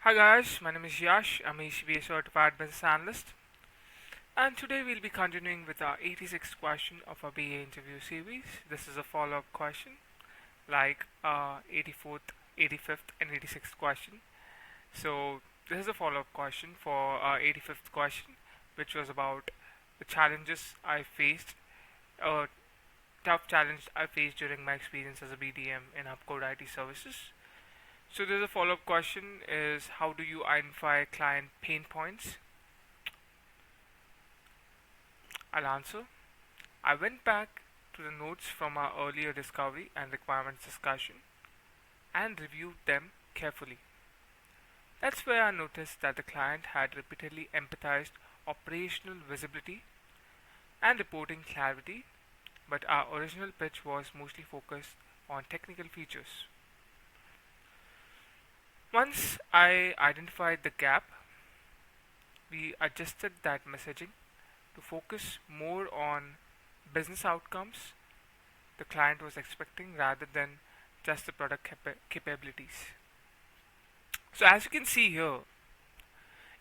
Hi guys, my name is Yash. I'm a CBA certified business analyst, and today we'll be continuing with our 86th question of our BA interview series. This is a follow-up question, like 84th, 85th, and 86th question. So this is a follow-up question for our 85th question, which was about the challenges I faced, a tough challenge I faced during my experience as a BDM in Hubcode IT Services. So there's a follow-up question is how do you identify client pain points? I'll answer. I went back to the notes from our earlier discovery and requirements discussion and reviewed them carefully. That's where I noticed that the client had repeatedly emphasized operational visibility and reporting clarity, but our original pitch was mostly focused on technical features. Once I identified the gap, we adjusted that messaging to focus more on business outcomes the client was expecting rather than just the product capabilities. So as you can see here,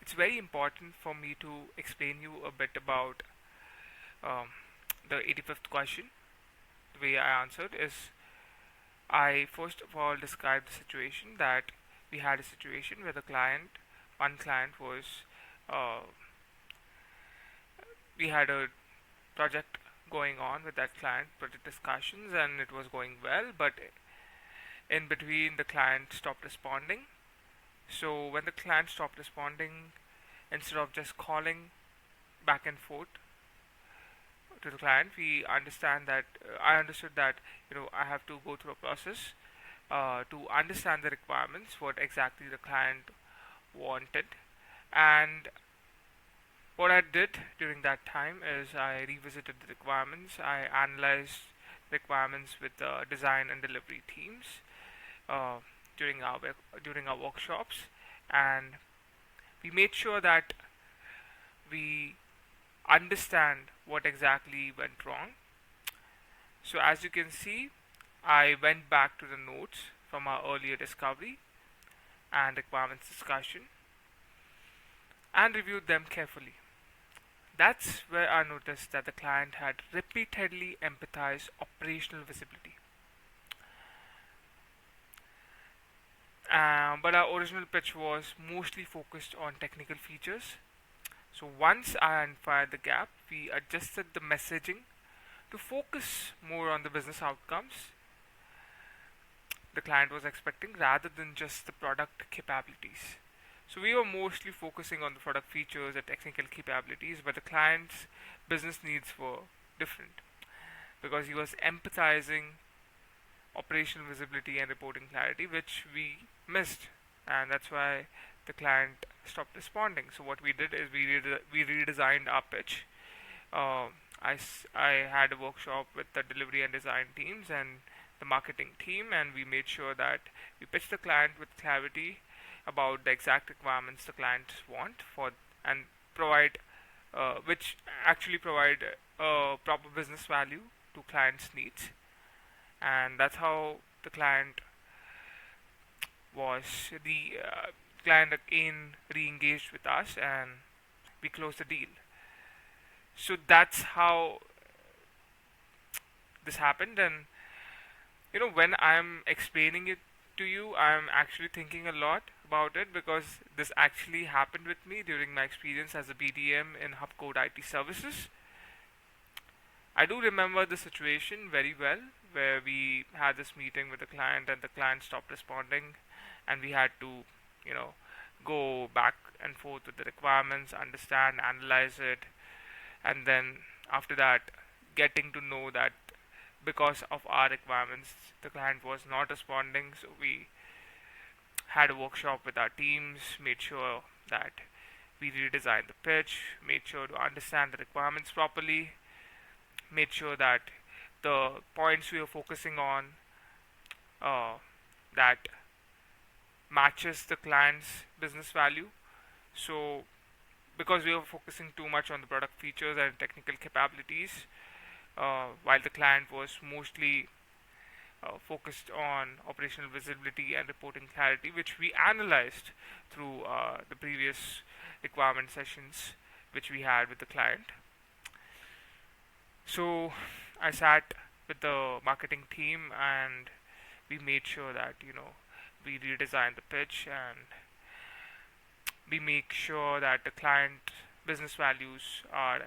it's very important for me to explain you a bit about um, the 85th question. The way I answered is I first of all described the situation that we had a situation where one client was, uh, we had a project going on with that client, project discussions, and it was going well, but in between the client stopped responding. So when the client stopped responding, instead of just calling back and forth to the client, we understand that I understood that I have to go through a process to understand the requirements, what exactly the client wanted, and what I did during that time is I revisited the requirements. I analyzed requirements with the design and delivery teams uh, during our workshops, and we made sure that we understand what exactly went wrong. So as you can see, I went back to the notes from our earlier discovery and requirements discussion and reviewed them carefully. That's where I noticed that the client had repeatedly emphasized operational visibility. But our original pitch was mostly focused on technical features. So once I identified the gap, we adjusted the messaging to focus more on the business outcomes the client was expecting rather than just the product capabilities. So we were mostly focusing on the product features and technical capabilities, but the client's business needs were different because he was empathizing operational visibility and reporting clarity, which we missed, and that's why the client stopped responding. So what we did is we redesigned our pitch. Uh, I had a workshop with the delivery and design teams and the marketing team, and we made sure that we pitched the client with clarity about the exact requirements the clients want for and provide which actually provide proper business value to clients' needs, and that's how the client again re-engaged with us, and we closed the deal. So that's how this happened, and when I'm explaining it to you, I'm actually thinking a lot about it because this actually happened with me during my experience as a BDM in Hubcode IT Services. I do remember the situation very well where we had this meeting with the client and the client stopped responding, and we had to, you know, go back and forth with the requirements, understand, analyze it, and then after that, getting to know that because of our requirements, the client was not responding. So we had a workshop with our teams, made sure that we redesigned the pitch, made sure to understand the requirements properly, made sure that the points we were focusing on uh, that matches the client's business value. So because we were focusing too much on the product features and technical capabilities, while the client was mostly focused on operational visibility and reporting clarity, which we analyzed through the previous requirement sessions which we had with the client. So I sat with the marketing team and we made sure that we redesign the pitch and we make sure that the client business values are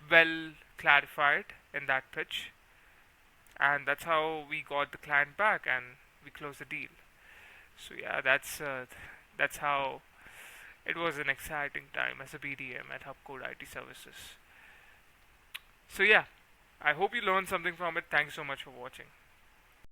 well clarified in that pitch, and that's how we got the client back and we closed the deal. So yeah, that's how it was an exciting time as a BDM at Hubcode IT Services. So yeah, I hope you learned something from it. Thanks so much for watching.